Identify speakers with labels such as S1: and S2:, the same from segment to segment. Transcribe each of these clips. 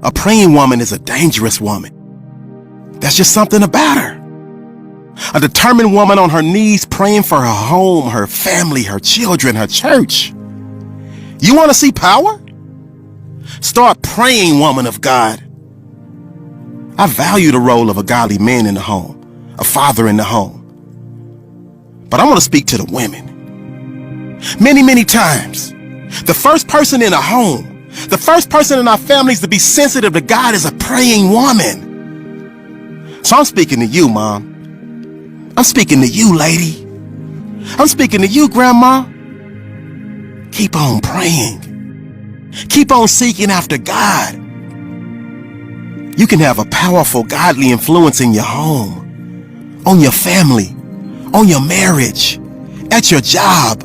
S1: A praying woman is a dangerous woman. That's just something about her. A determined woman on her knees praying for her home, her family, her children, her church. You want to see power? Start praying, woman of God. I value the role of a godly man in the home, a father in the home. But I want to speak to the women. Many times, the first person in a home, the first person in our families to be sensitive to God is a praying woman. So I'm speaking to you, Mom. I'm speaking to you, lady. I'm speaking to you, Grandma. Keep on praying. Keep on seeking after God. You can have a powerful, godly influence in your home, on your family, on your marriage, at your job.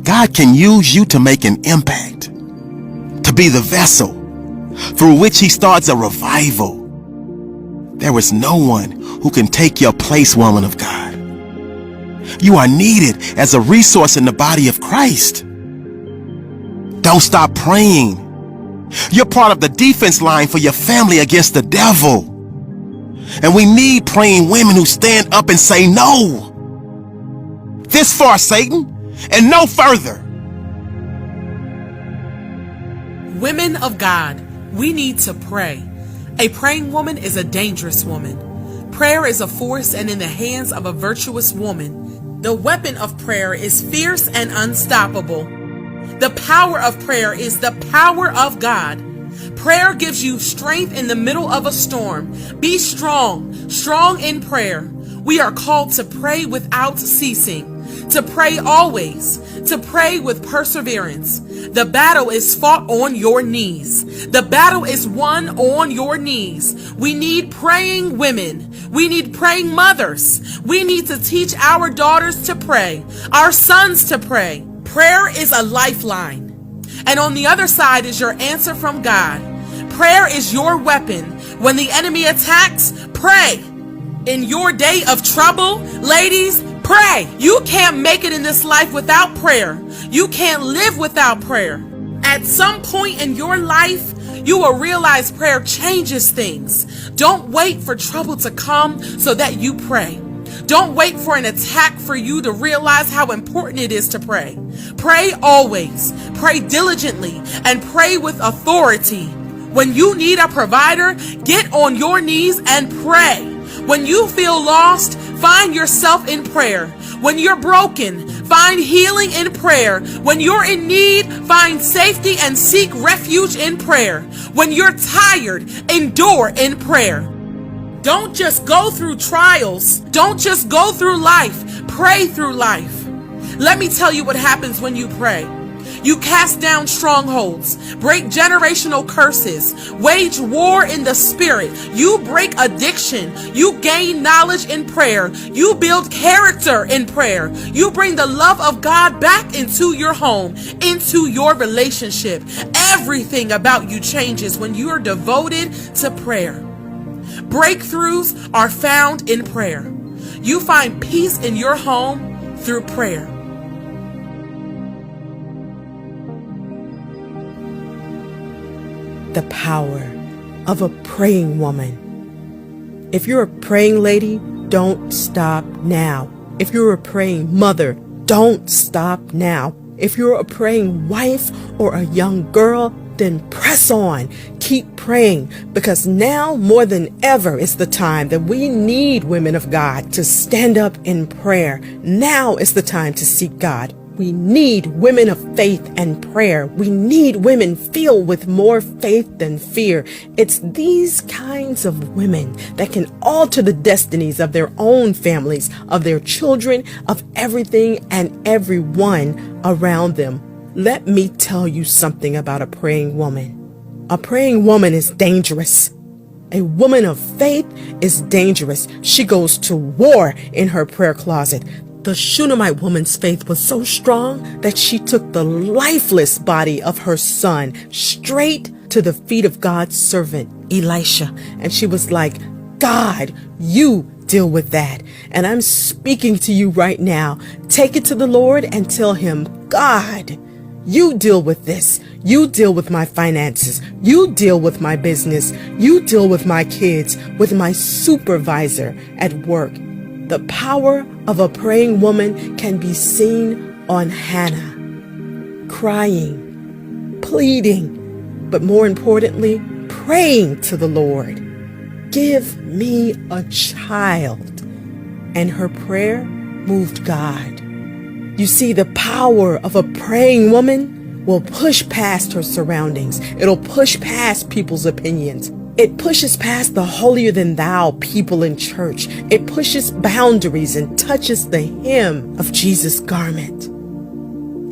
S1: God can use you to make an impact, to be the vessel through which He starts a revival. There is no one who can take your place, woman of God. You are needed as a resource in the body of Christ. Don't stop praying. You're part of the defense line for your family against the devil. And we need praying women who stand up and say no. This far, Satan, and no further.
S2: Women of God, we need to pray. A praying woman is a dangerous woman. Prayer is a force and in the hands of a virtuous woman. The weapon of prayer is fierce and unstoppable. The power of prayer is the power of God. Prayer gives you strength in the middle of a storm. Be strong, strong in prayer. We are called to pray without ceasing, to pray always, to pray with perseverance. The battle is fought on your knees. The battle is won on your knees. We need praying women. We need praying mothers. We need to teach our daughters to pray, our sons to pray. Prayer is a lifeline. And on the other side is your answer from God. Prayer is your weapon. When the enemy attacks, pray. In your day of trouble, ladies, pray. You can't make it in this life without prayer. You can't live without prayer. At some point in your life, you will realize prayer changes things. Don't wait for trouble to come so that you pray. Don't wait for an attack for you to realize how important it is to pray. Pray always, pray diligently, and pray with authority. When you need a provider, get on your knees and pray. When you feel lost, find yourself in prayer. When you're broken, find healing in prayer. When you're in need, find safety and seek refuge in prayer. When you're tired, endure in prayer. Don't just go through trials. Don't just go through life. Pray through life. Let me tell you what happens when you pray. You cast down strongholds, break generational curses, wage war in the spirit. You break addiction. You gain knowledge in prayer. You build character in prayer. You bring the love of God back into your home, into your relationship. Everything about you changes when you are devoted to prayer. Breakthroughs are found in prayer. You find peace in your home through prayer.
S3: The power of a praying woman. If you're a praying lady, don't stop now. If you're a praying mother, don't stop now. If you're a praying wife or a young girl, then press on. Keep praying, because now more than ever is the time that we need women of God to stand up in prayer. Now is the time to seek God. We need women of faith and prayer. We need women filled with more faith than fear. It's these kinds of women that can alter the destinies of their own families, of their children, of everything and everyone around them. Let me tell you something about a praying woman. A praying woman is dangerous. A woman of faith is dangerous. She goes to war in her prayer closet. The Shunammite woman's faith was so strong that she took the lifeless body of her son straight to the feet of God's servant, Elisha. And she was like, God, you deal with that. And I'm speaking to you right now. Take it to the Lord and tell him, God, You deal with this. You deal with my finances. You deal with my business. You deal with my kids, with my supervisor at work. The power of a praying woman can be seen on Hannah, crying, pleading, but more importantly, praying to the Lord. Give me a child. And her prayer moved God. You see, the power of a praying woman will push past her surroundings. It'll push past people's opinions. It pushes past the holier than thou people in church. It pushes boundaries and touches the hem of Jesus' garment.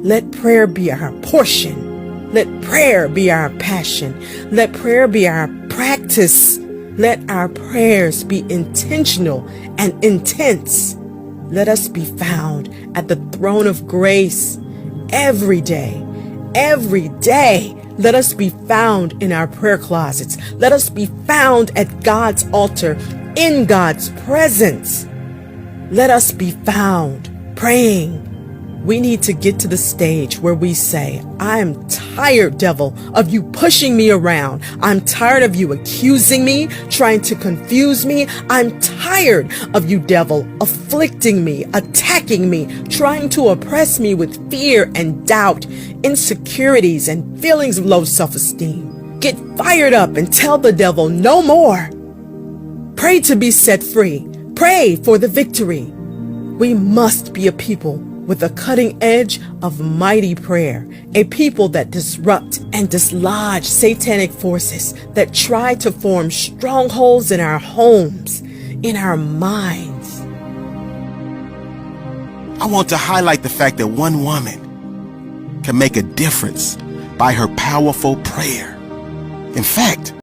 S3: Let prayer be our portion. Let prayer be our passion. Let prayer be our practice. Let our prayers be intentional and intense. Let us be found at the throne of grace every day. Every day. Let us be found in our prayer closets. Let us be found at God's altar, in God's presence. Let us be found praying. We need to get to the stage where we say, I am tired, devil, of you pushing me around. I'm tired of you accusing me, trying to confuse me. I'm tired of you, devil, afflicting me, attacking me, trying to oppress me with fear and doubt, insecurities and feelings of low self-esteem. Get fired up and tell the devil no more. Pray to be set free. Pray for the victory. We must be a people with a cutting edge of mighty prayer, a people that disrupt and dislodge satanic forces that try to form strongholds in our homes, in our minds.
S1: I want to highlight the fact that one woman can make a difference by her powerful prayer. In fact,